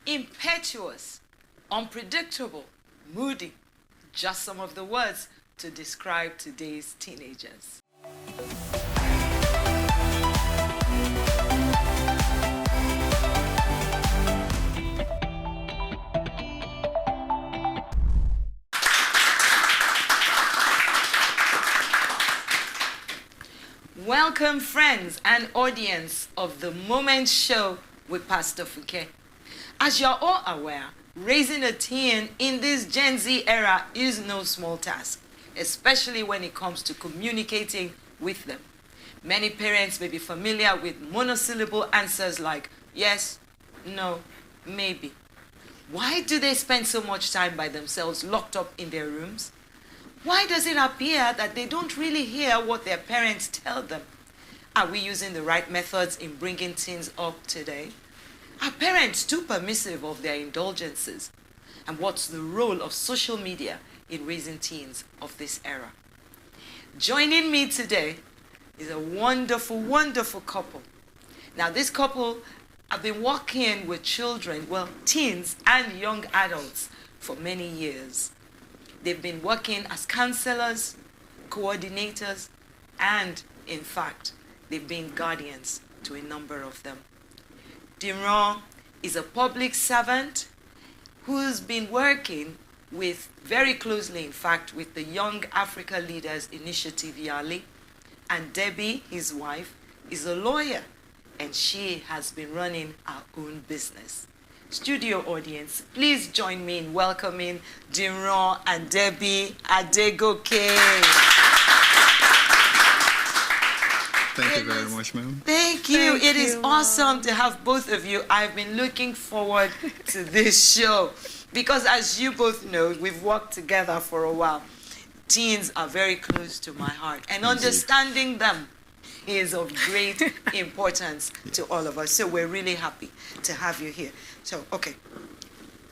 impetuous, unpredictable, moody. Just some of the words to describe today's teenagers. Welcome, friends and audience of the Moment Show with Pastor Funke. As you're all aware, raising a teen in this Gen Z era is no small task, especially when it comes to communicating with them. Many parents may be familiar with monosyllable answers like yes, no, maybe. Why do they spend so much time by themselves locked up in their rooms? Why does it appear that they don't really hear what their parents tell them? Are we using the right methods in bringing teens up today? Are parents too permissive of their indulgences? And what's the role of social media in raising teens of this era? Joining me today is a wonderful, wonderful couple. Now, this couple have been working with children, well, teens and young adults for many years. They've been working as counselors, coordinators, and, in fact, they've been guardians to a number of them. Diron is a public servant who's been working with, very closely, in fact, with the Young Africa Leaders Initiative, YALI. And Debbie, his wife, is a lawyer, and she has been running her own business. Studio audience, please join me in welcoming Diron and Debbie Adegoke. Thank you very much, ma'am. Thank you. It is awesome to have both of you. I've been looking forward to this show because, as you both know, we've worked together for a while. Teens are very close to my heart, and understanding them is of great importance to all of us. So we're really happy to have you here. So, okay,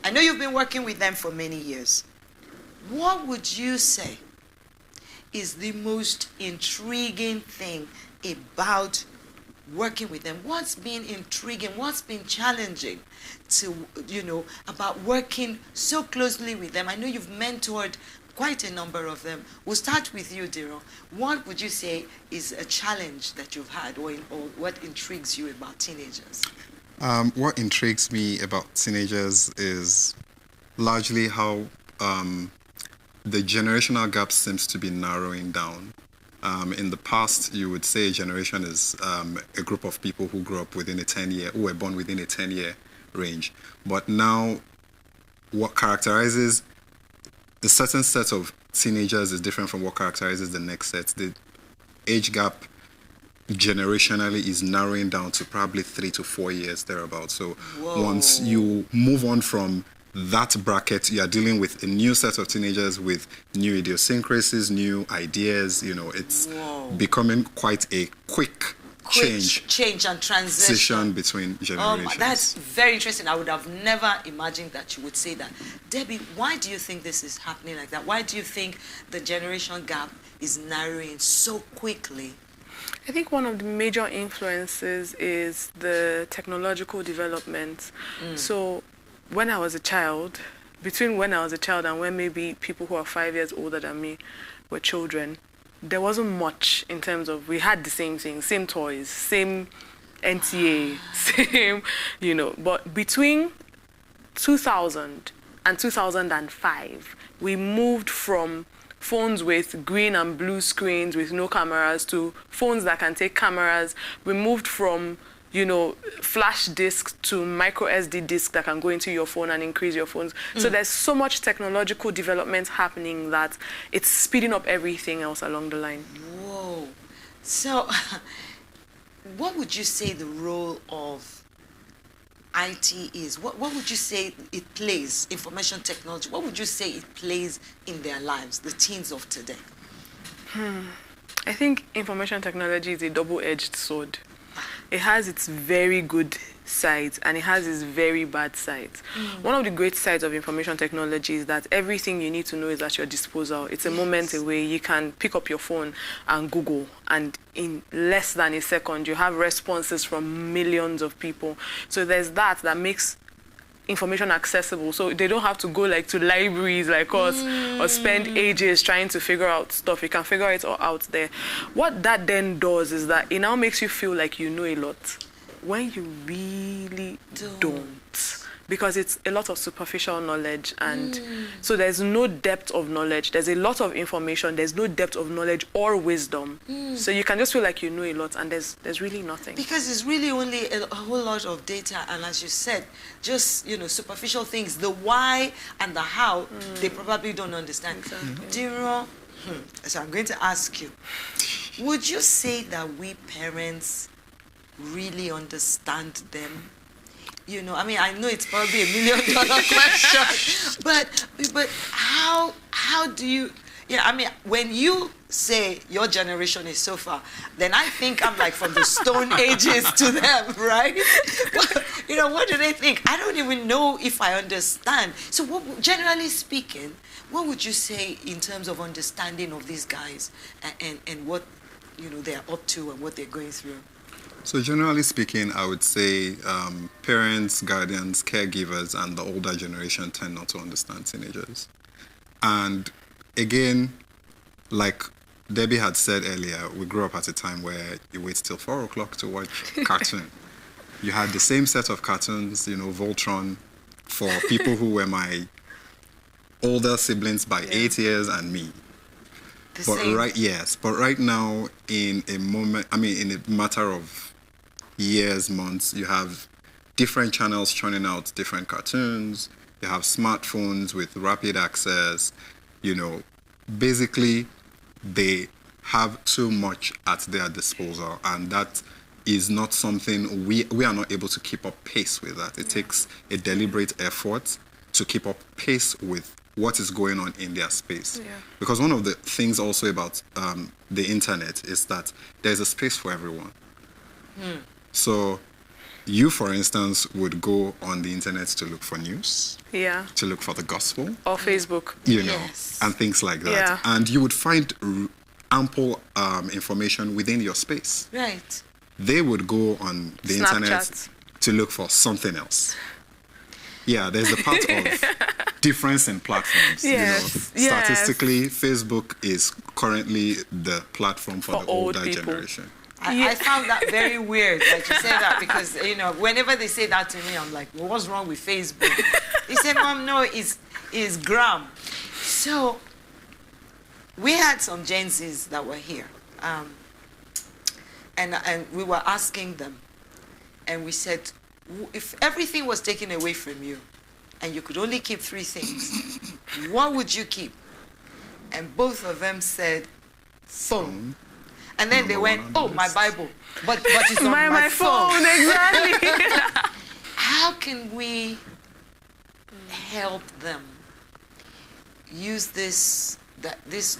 I know you've been working with them for many years. What would you say is the most intriguing thing about working with them? What's been intriguing? What's been challenging to, about working so closely with them? I know you've mentored quite a number of them. We'll start with you, Diron. What would you say is a challenge that you've had, or what intrigues you about teenagers? What intrigues me about teenagers is largely how the generational gap seems to be narrowing down. In the past, you would say a generation is a group of people who grew up within who were born within a 10-year range. But now, what characterizes a certain set of teenagers is different from what characterizes the next set. The age gap generationally is narrowing down to probably 3 to 4 years thereabouts. So once you move on from that bracket, you are dealing with a new set of teenagers with new idiosyncrasies, new ideas. It's becoming quite a quick change and transition between generations. That's very interesting. I would have never imagined that you would say that. Debbie, why do you think this is happening like that? Why do you think the generation gap is narrowing so quickly? I think one of the major influences is the technological development. So when I was a child, between when I was a child and when maybe people who are 5 years older than me were children, there wasn't much in terms of, we had the same things, same toys, same NTA, same, but between 2000 and 2005, we moved from phones with green and blue screens with no cameras to phones that can take cameras. We moved from, flash disks to micro SD disks that can go into your phone and increase your phones. So there's so much technological development happening that it's speeding up everything else along the line. Whoa. So what would you say the role of IT is? What would you say it plays, information technology, what would you say it plays in their lives, the teens of today? I think information technology is a double-edged sword. It has its very good sides and it has its very bad sides. One of the great sides of information technology is that everything you need to know is at your disposal. It's a moment away. You can pick up your phone and Google, and in less than a second, you have responses from millions of people. So there's that makes information accessible, so they don't have to go like to libraries like us or spend ages trying to figure out stuff. You can figure it all out there. What that then does is that it now makes you feel like you know a lot when you really don't. Because it's a lot of superficial knowledge, and so there's no depth of knowledge. There's a lot of information. There's no depth of knowledge or wisdom. So you can just feel like you know a lot, and there's really nothing. Because it's really only a whole lot of data, and as you said, just superficial things. The why and the how they probably don't understand. Diro, so I'm going to ask you: would you say that we parents really understand them? I mean, I know it's probably $1 million question, but how do you? I mean, when you say your generation is so far, then I think I'm like from the Stone Ages to them, right? What do they think? I don't even know if I understand. So, generally speaking, what would you say in terms of understanding of these guys and what they're up to and what they're going through? So generally speaking, I would say parents, guardians, caregivers, and the older generation tend not to understand teenagers. And again, like Debbie had said earlier, we grew up at a time where you wait till 4 o'clock to watch cartoon. You had the same set of cartoons, Voltron, for people who were my older siblings by 8 years and me. But right now, in a matter of years, months, you have different channels churning out different cartoons. You have smartphones with rapid access. Basically, they have too much at their disposal, and that is not something we are not able to keep up pace with that. It takes a deliberate effort to keep up pace with what is going on in their space. Because one of the things also about the internet is that there's a space for everyone. So you, for instance, would go on the internet to look for news, to look for the gospel. Or Facebook. And things like that. Yeah. And you would find ample information within your space. Right. They would go on the internet to look for something else. Yeah, there's the part of difference in platforms. Statistically, Facebook is currently the platform for the older generation. I found that very weird that you say that, because whenever they say that to me, I'm like, well, what's wrong with Facebook? They say, Mom, no, it's Gram. So we had some Gen Zs that were here, and we were asking them, and we said, if everything was taken away from you and you could only keep 3 things, what would you keep? And both of them said phone. And then they went, my Bible. But it's on my phone. Exactly. How can we help them use this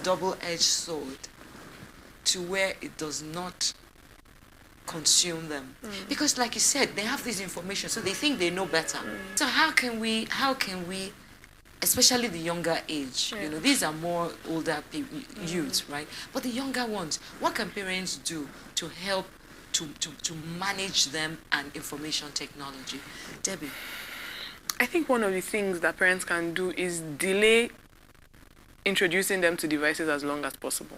double-edged sword to where it does not consume them? Because like you said, they have this information, so they think they know better. So how can we, especially the younger age, these are more older people, youths, right? But the younger ones, what can parents do to help to manage them and information technology? Debbie? I think one of the things that parents can do is delay introducing them to devices as long as possible.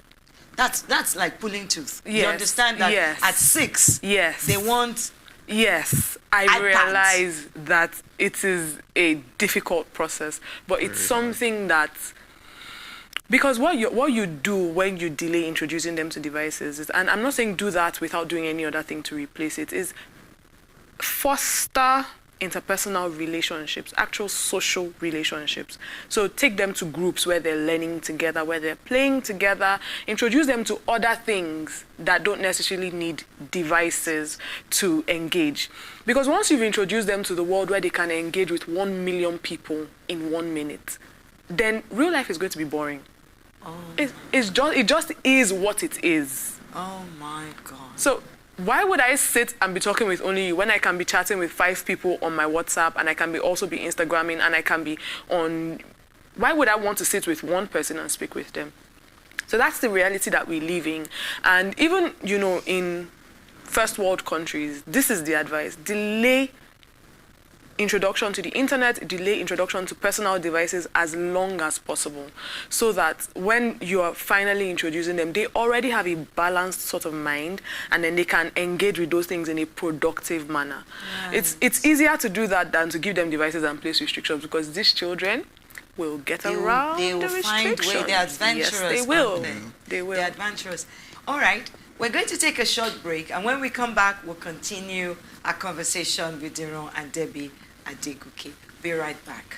That's like pulling tooth. You understand that at 6, they want... Yes, I iPads. realize that it is a difficult process, but it's something that... Because what you do when you delay introducing them to devices is, and I'm not saying do that without doing any other thing to replace it, is foster interpersonal relationships, actual social relationships. So take them to groups where they're learning together, where they're playing together, introduce them to other things that don't necessarily need devices to engage. Because once you've introduced them to the world where they can engage with 1 million people in 1 minute, then real life is going to be boring. It just is what it is. Oh my God. So why would I sit and be talking with only you when I can be chatting with 5 people on my WhatsApp, and I can also be Instagramming, and I can be on... Why would I want to sit with one person and speak with them? So that's the reality that we live in. And even, in first world countries, this is the advice. Delay introduction to the internet, delay introduction to personal devices as long as possible, so that when you are finally introducing them, they already have a balanced sort of mind, and then they can engage with those things in a productive manner. Right. It's easier to do that than to give them devices and place restrictions, because these children will get around they will the restrictions. Find way. They're adventurous. Yes, they will. They will. They're adventurous. All right. We're going to take a short break, and when we come back, we'll continue our conversation with Deron and Debbie Adegoke. Be right back.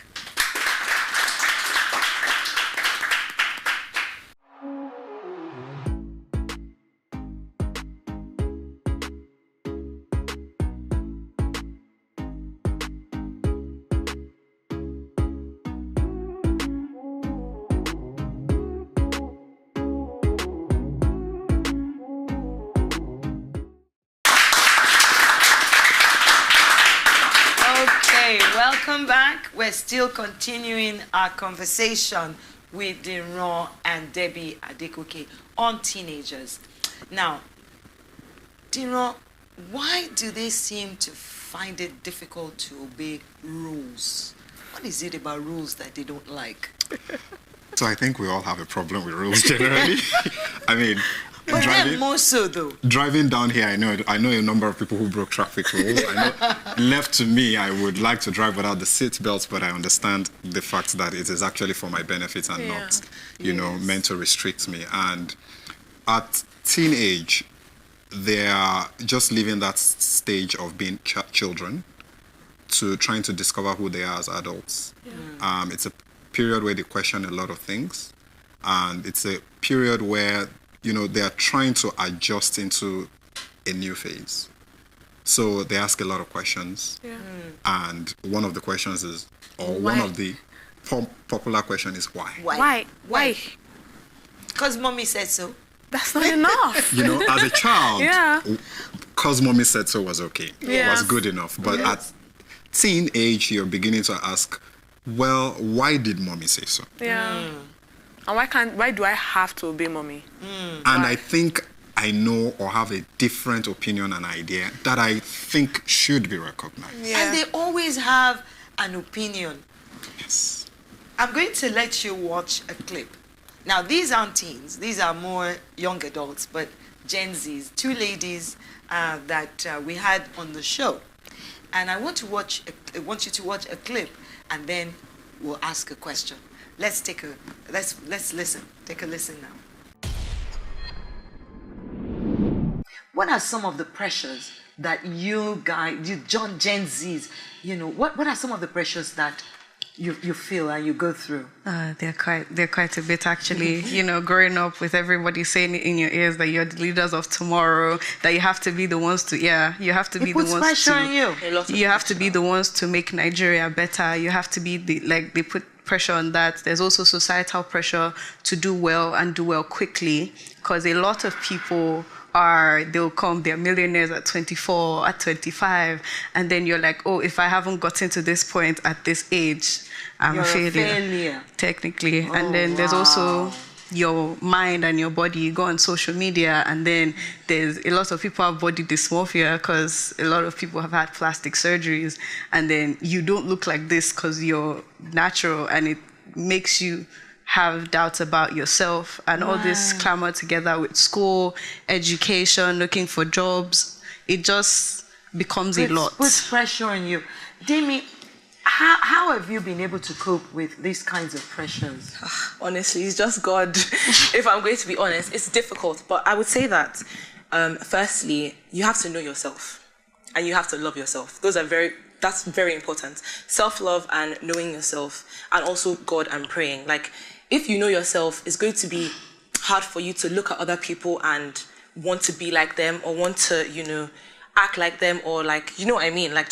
Welcome back. We're still continuing our conversation with Deron and Debbie Adegoke on teenagers. Now, Deron, why do they seem to find it difficult to obey rules? What is it about rules that they don't like? So I think we all have a problem with rules generally. I mean, but then more so though. Driving down here, I know a number of people who broke traffic rules. I know, left to me, I would like to drive without the seat belts, but I understand the fact that it is actually for my benefit and not, meant to restrict me. And at teenage, they are just leaving that stage of being children to trying to discover who they are as adults. Yeah. It's a period where they question a lot of things, and it's a period where they are trying to adjust into a new phase. So they ask a lot of questions. Yeah. And one of the questions is, or why? One of the popular question is why? Why? Because mommy said so. That's not enough. As a child, yeah, because mommy said so was okay. Yes. Was good enough. But at teen age, you're beginning to ask, well, why did mommy say so? Yeah. And why do I have to obey mommy? And I think I know or have a different opinion and idea that I think should be recognized. Yeah. And they always have an opinion. Yes. I'm going to let you watch a clip. Now, these aren't teens. These are more young adults, but Gen Zs, two ladies that we had on the show. And I want you to watch a clip, and then we'll ask a question. Let's listen. Take a listen now. What are some of the pressures that you Gen Zs, what are some of the pressures that you feel and you go through? They're quite a bit actually. Growing up with everybody saying in your ears that you're the leaders of tomorrow, that you have to be the ones to you have to be the ones pressure to on you. You have to be the ones to make Nigeria better. You have to be they put pressure on that. There's also societal pressure to do well and do well quickly, because a lot of people they're millionaires at 24, at 25, and then you're like, oh, if I haven't gotten to this point at this age, I'm a failure. Technically. Oh, and then there's also your mind and your body. You go on social media, and then there's a lot of people have body dysmorphia because a lot of people have had plastic surgeries, and then you don't look like this because you're natural, and it makes you have doubts about yourself, and all this clamor together with school, education, looking for jobs. It just becomes a lot. Puts pressure on you. Demi, how have you been able to cope with these kinds of pressures? Honestly, it's just God. If I'm going to be honest, it's difficult. But I would say that, firstly, you have to know yourself, and you have to love yourself. That's very important. Self-love and knowing yourself, and also God and praying. Like, if you know yourself, it's going to be hard for you to look at other people and want to be like them, or want to, act like them, or like, you know what I mean? Like,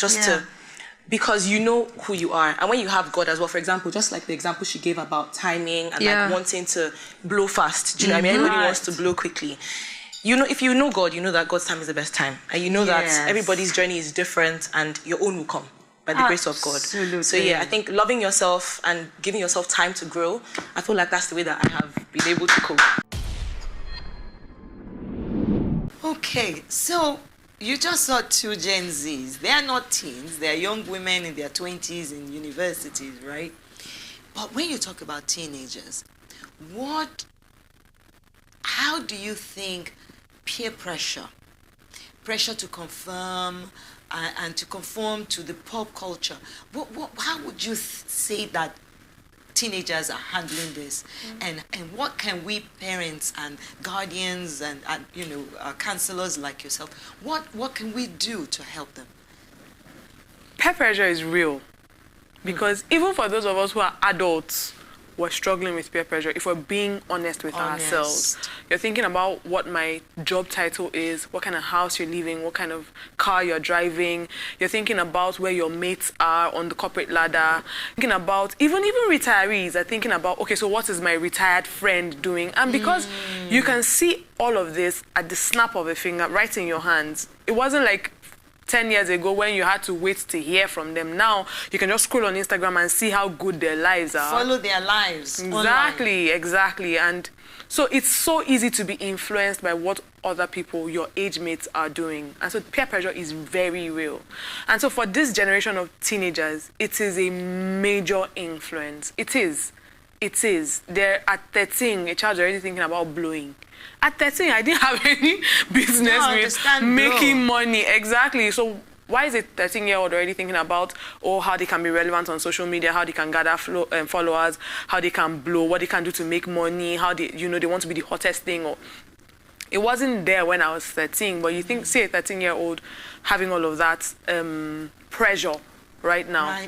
because you know who you are. And when you have God as well, for example, just like the example she gave about timing and like wanting to blow fast. Do you know what I mean? Everybody wants to blow quickly. If you know God, you know that God's time is the best time. And you know that everybody's journey is different, and your own will come by the grace of God. So I think loving yourself and giving yourself time to grow, I feel like that's the way that I have been able to cope. Okay, so you just saw two Gen Zs. They are not teens. They are young women in their 20s in universities, right? But when you talk about teenagers, how do you think peer pressure to conform and to conform to the pop culture, how would you say that teenagers are handling this, and what can we parents and guardians and counselors like yourself, what can we do to help them? Peer pressure is real, because even for those of us who are adults, we're struggling with peer pressure. If we're being honest with ourselves, you're thinking about what my job title is, what kind of house you're living, what kind of car you're driving. You're thinking about where your mates are on the corporate ladder. Thinking about even retirees are thinking about, okay, so what is my retired friend doing? And because you can see all of this at the snap of a finger, right in your hands. It wasn't like 10 years ago when you had to wait to hear from them. Now you can just scroll on Instagram and see how good their lives are. Follow their lives. Exactly. And so it's so easy to be influenced by what other people, your age mates, are doing. And so peer pressure is very real. And so for this generation of teenagers, it is a major influence. It is. They're at 13, a child's already thinking about blowing. At 13, I didn't have any business with making money. Exactly. So why is a 13-year-old already thinking about how they can be relevant on social media, how they can gather followers, how they can blow, what they can do to make money, how they want to be the hottest thing? It wasn't there when I was 13, but you see a 13-year-old having all of that pressure right now.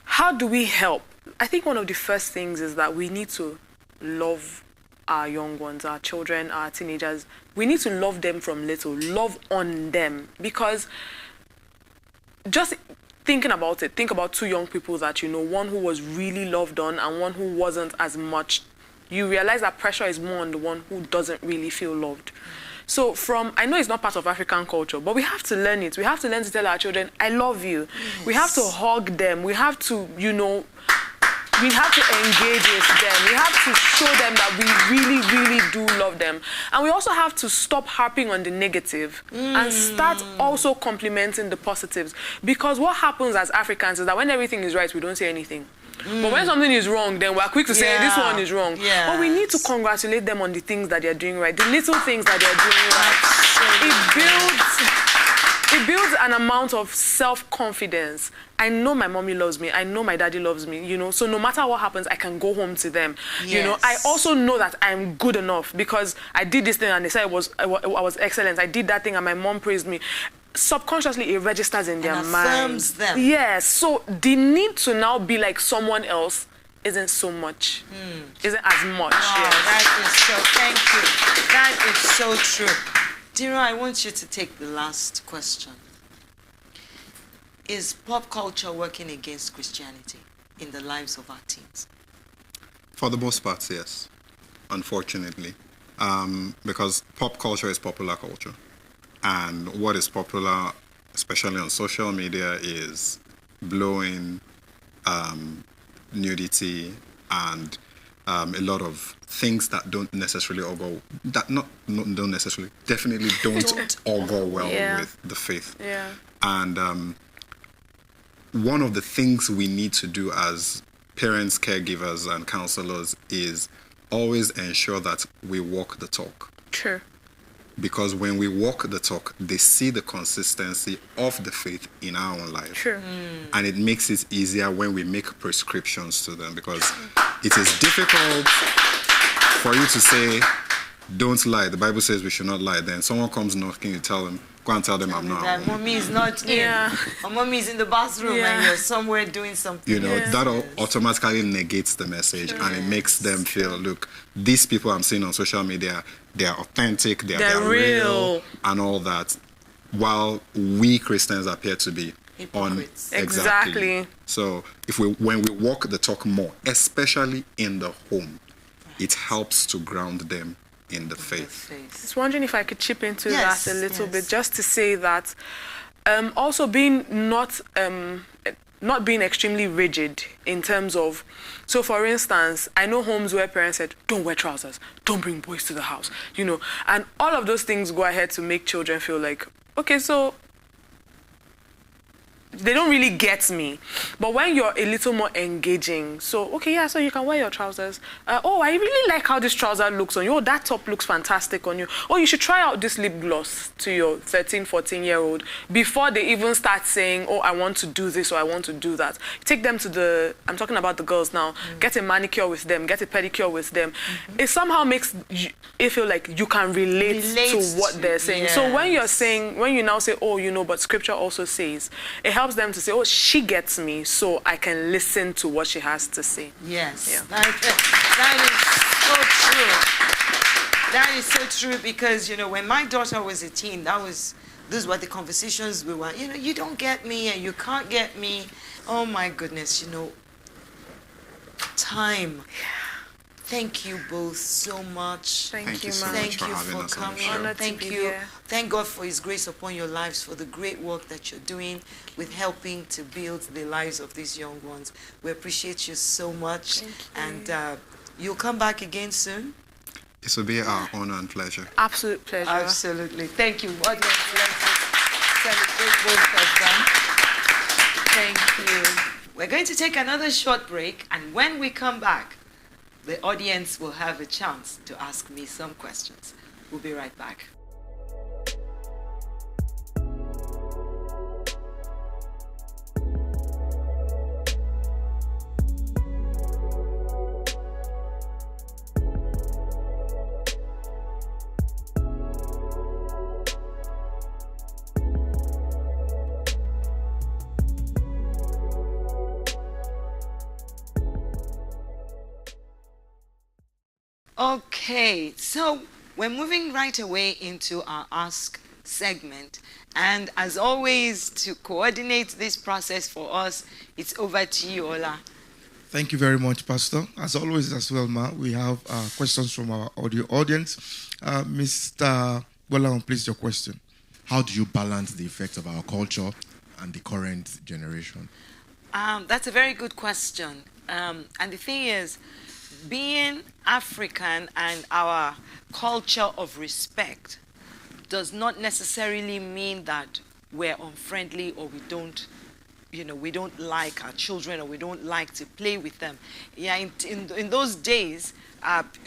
How do we help? I think one of the first things is that we need to love our young ones, our children, our teenagers. We need to love them from little, love on them. Because just thinking about it, think about two young people that you know, one who was really loved on and one who wasn't as much. You realize that pressure is more on the one who doesn't really feel loved. So I know it's not part of African culture, but we have to learn it. We have to learn to tell our children, I love you. Yes. We have to hug them. We have to, we have to engage with them. We have to show them that we really, really do love them. And we also have to stop harping on the negative and start also complimenting the positives. Because what happens as Africans is that when everything is right, we don't say anything. But when something is wrong, then we're quick to say, this one is wrong. Yes. But we need to congratulate them on the things that they're doing right, the little things that they're doing right. It builds an amount of self-confidence. I know my mommy loves me. I know my daddy loves me, So no matter what happens, I can go home to them. Yes. I also know that I'm good enough because I did this thing and they said I was excellent. I did that thing and my mom praised me. Subconsciously, it registers in their minds. Them. Yes. So the need to now be like someone else isn't so much. Isn't as much. Wow, yes. That is so. Thank you. That is so true. Dira, I want you to take the last question. Is pop culture working against Christianity in the lives of our teens? For the most part, yes. Unfortunately, because pop culture is popular culture. And what is popular, especially on social media, is blowing, nudity, and a lot of things that don't necessarily all go, don't necessarily, definitely don't all go well with the faith. Yeah. And one of the things we need to do as parents, caregivers, and counselors is always ensure that we walk the talk. Sure. Because when we walk the talk, they see the consistency of the faith in our own life. Sure. And it makes it easier when we make prescriptions to them, because it is difficult for you to say, don't lie. The Bible says we should not lie. Then someone comes knocking, you tell them, go and tell them I'm not. That mommy is not in. Or mommy is in the bathroom and you're somewhere doing something. That automatically negates the message, and it makes them feel, look, these people I'm seeing on social media, they are authentic, they're real, and all that, while we Christians appear to be hypocrites. Exactly. So when we walk the talk more, especially in the home, it helps to ground them in the faith. I was wondering if I could chip into that a little bit, just to say that also being not being extremely rigid in terms of, so for instance, I know homes where parents said, don't wear trousers, don't bring boys to the house, and all of those things go ahead to make children feel like, okay, so they don't really get me. But when you're a little more engaging, so, okay, yeah, so you can wear your trousers. Oh, I really like how this trouser looks on you. Oh, that top looks fantastic on you. Oh, you should try out this lip gloss to your 13, 14-year-old before they even start saying, oh, I want to do this or I want to do that. Take them to I'm talking about the girls now, get a manicure with them, get a pedicure with them. It somehow makes it feel like you can relate to what they're saying. Yes. So when you now say, oh, but scripture also says, it helps them to say, oh, she gets me, so I can listen to what she has to say. Yes. Yeah. That is so true because, when my daughter was a teen, those were the conversations we were, you don't get me and you can't get me. Oh my goodness, time. Thank you both so much. Thank you, so ma'am. much Thank you having for us on the coming. show. Honored to Thank be you. here. Thank God for His grace upon your lives, for the great work that you're doing with helping to build the lives of these young ones. We appreciate you so much. Thank you. And you'll come back again soon. It will be our honor and pleasure. Absolute pleasure. Absolutely. Thank you. Audience, let's celebrate both of them. Thank you. We're going to take another short break, and when we come back, the audience will have a chance to ask me some questions. We'll be right back. Okay, so we're moving right away into our Ask segment. And as always, to coordinate this process for us, it's over to you, Ola. Thank you very much, Pastor. As always as well, Ma, we have questions from our audio audience. Mr. Bola, please, your question. How do you balance the effects of our culture and the current generation? That's a very good question. And the thing is, being African and our culture of respect does not necessarily mean that we're unfriendly or we don't like our children or we don't like to play with them. Yeah, in those days,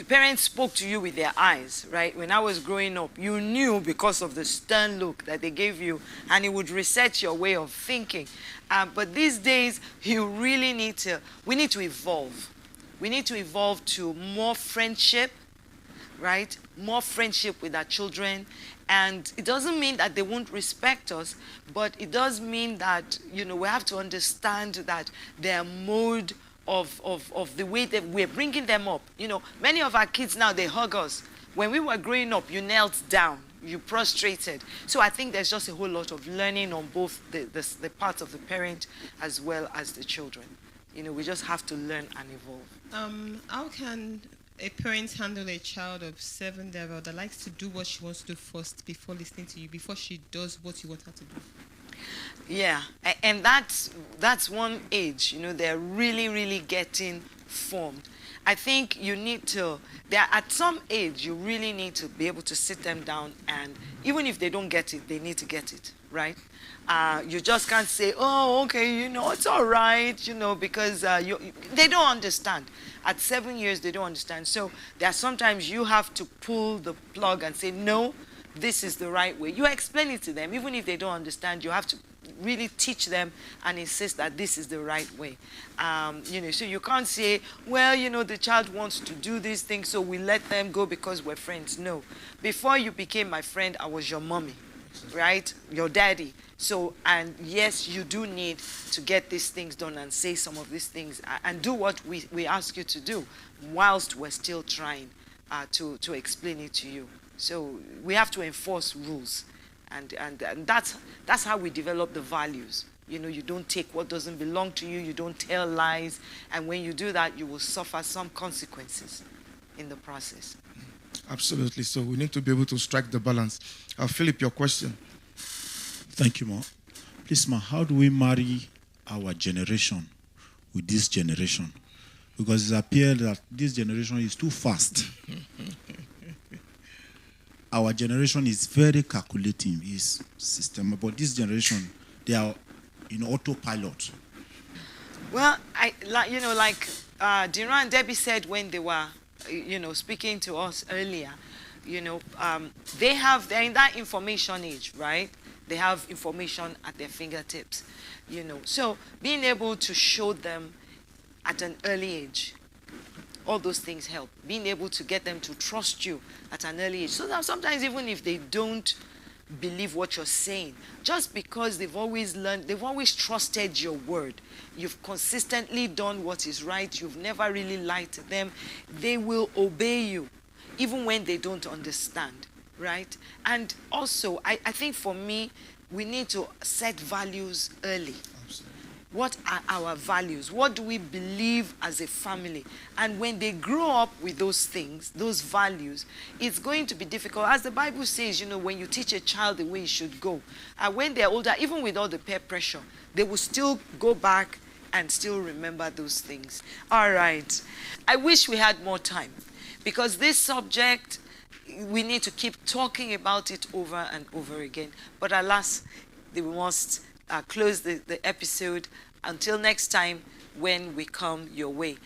parents spoke to you with their eyes, right? When I was growing up, you knew because of the stern look that they gave you, and it would reset your way of thinking. But these days, we need to evolve. We need to evolve to more friendship, right? More friendship with our children. And it doesn't mean that they won't respect us, but it does mean that, we have to understand that their mode of the way that we're bringing them up. Many of our kids now, they hug us. When we were growing up, you knelt down, you prostrated. So I think there's just a whole lot of learning on both the part of the parent as well as the children. We just have to learn and evolve. How can a parent handle a child of 7 that likes to do what she wants to do first before listening to you, before she does what you want her to do? Yeah, and that's one age, they're really, really getting formed. I think at some age, you really need to be able to sit them down, and even if they don't get it, they need to get it, right? You just can't say, oh, okay, it's all right, because they don't understand. At 7 years, they don't understand. So there are sometimes you have to pull the plug and say, no, this is the right way. You explain it to them. Even if they don't understand, you have to really teach them and insist that this is the right way. So you can't say, well, the child wants to do this thing, so we let them go because we're friends. No. Before you became my friend, I was your mommy, right? Your daddy. So, and yes, you do need to get these things done and say some of these things and do what we ask you to do whilst we're still trying to explain it to you. So we have to enforce rules. And that's how we develop the values. You don't take what doesn't belong to you. You don't tell lies. And when you do that, you will suffer some consequences in the process. Absolutely. So we need to be able to strike the balance. Philip, your question. Thank you, Ma. Please, Ma, how do we marry our generation with this generation? Because it appears that this generation is too fast. our generation is very calculating, is system. But this generation, they are in autopilot. Well, Dino and Debbie said when they were, speaking to us earlier, they're in that information age, right? They have information at their fingertips, So being able to show them at an early age, all those things help. Being able to get them to trust you at an early age. So that sometimes even if they don't believe what you're saying, just because they've always trusted your word, you've consistently done what is right, you've never really lied to them, they will obey you even when they don't understand, right? And also, I think for me, we need to set values early. What are our values? What do we believe as a family? And when they grow up with those things, those values, it's going to be difficult. As the Bible says, when you teach a child the way he should go, when they're older, even with all the peer pressure, they will still go back and still remember those things. All right. I wish we had more time, because this subject, we need to keep talking about it over and over again. But alas, we must close the episode. Until next time when we come your way.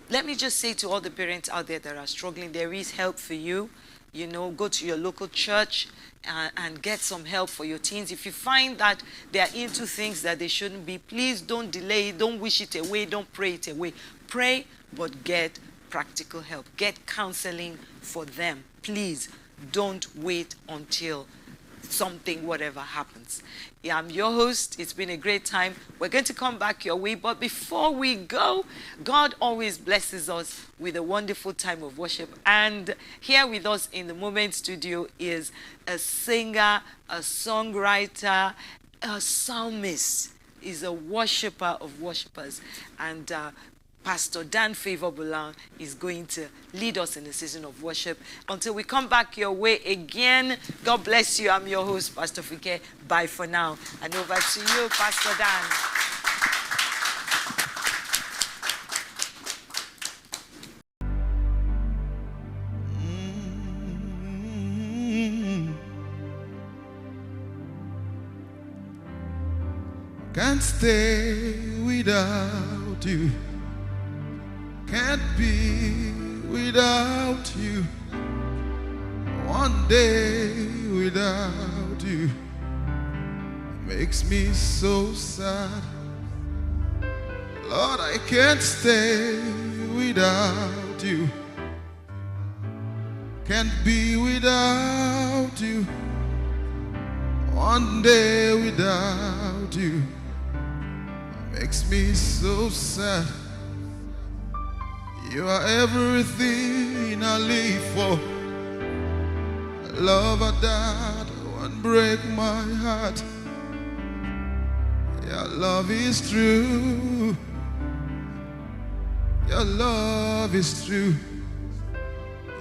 Let me just say to all the parents out there that are struggling, there is help for you. Go to your local church and get some help for your teens. If you find that they are into things that they shouldn't be, please don't delay, don't wish it away, don't pray it away. Pray, but get practical help. Get counseling for them. Please don't wait until whatever happens. Yeah, I'm your host. It's been a great time. We're going to come back your way. But before we go, God always blesses us with a wonderful time of worship. And here with us in the Moment Studio is a singer, a songwriter, a psalmist, is a worshiper of worshipers. And Pastor Dan Favor Bulan is going to lead us in a season of worship. Until we come back your way again, God bless you. I'm your host, Pastor Funke. Bye for now. And over to you, Pastor Dan. Can't stay without you. Can't be without you. One day without you makes me so sad. Lord, I can't stay without you. Can't be without you. One day without you makes me so sad. You are everything I live for. Love that won't break my heart. Your love is true. Your love is true.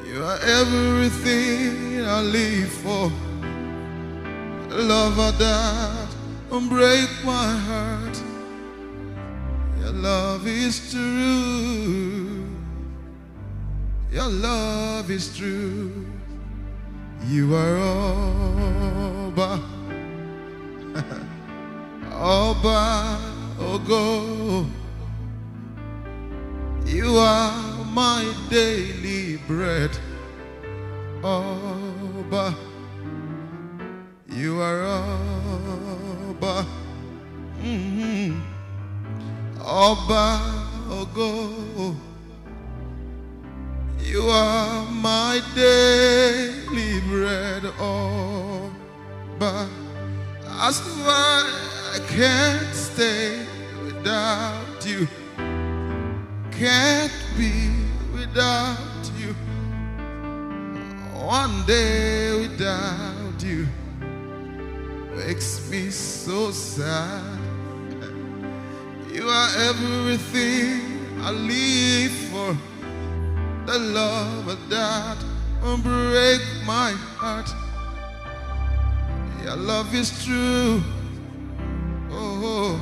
You are everything I live for. Love that won't break my heart. Your love is true. Your love is true. You are Oba, Oba Ogo. You are my daily bread, Oba. You are Oba, Oba Ogo. You are my daily bread, Oba. As why I can't stay without you, can't be without you. One day without you makes me so sad. You are everything I live for. The love that won't break my heart. Your love is true. Oh,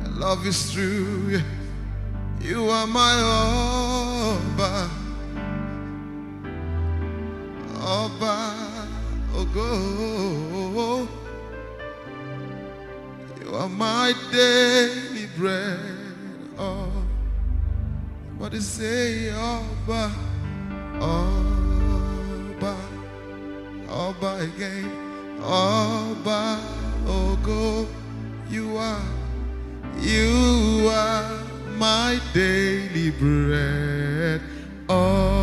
your love is true. You are my Oba, Oba. oh, you are my daily bread. Oh, what is say, Oba, Oba, Oba again, Oba, Ogo, you are my daily bread. Oh,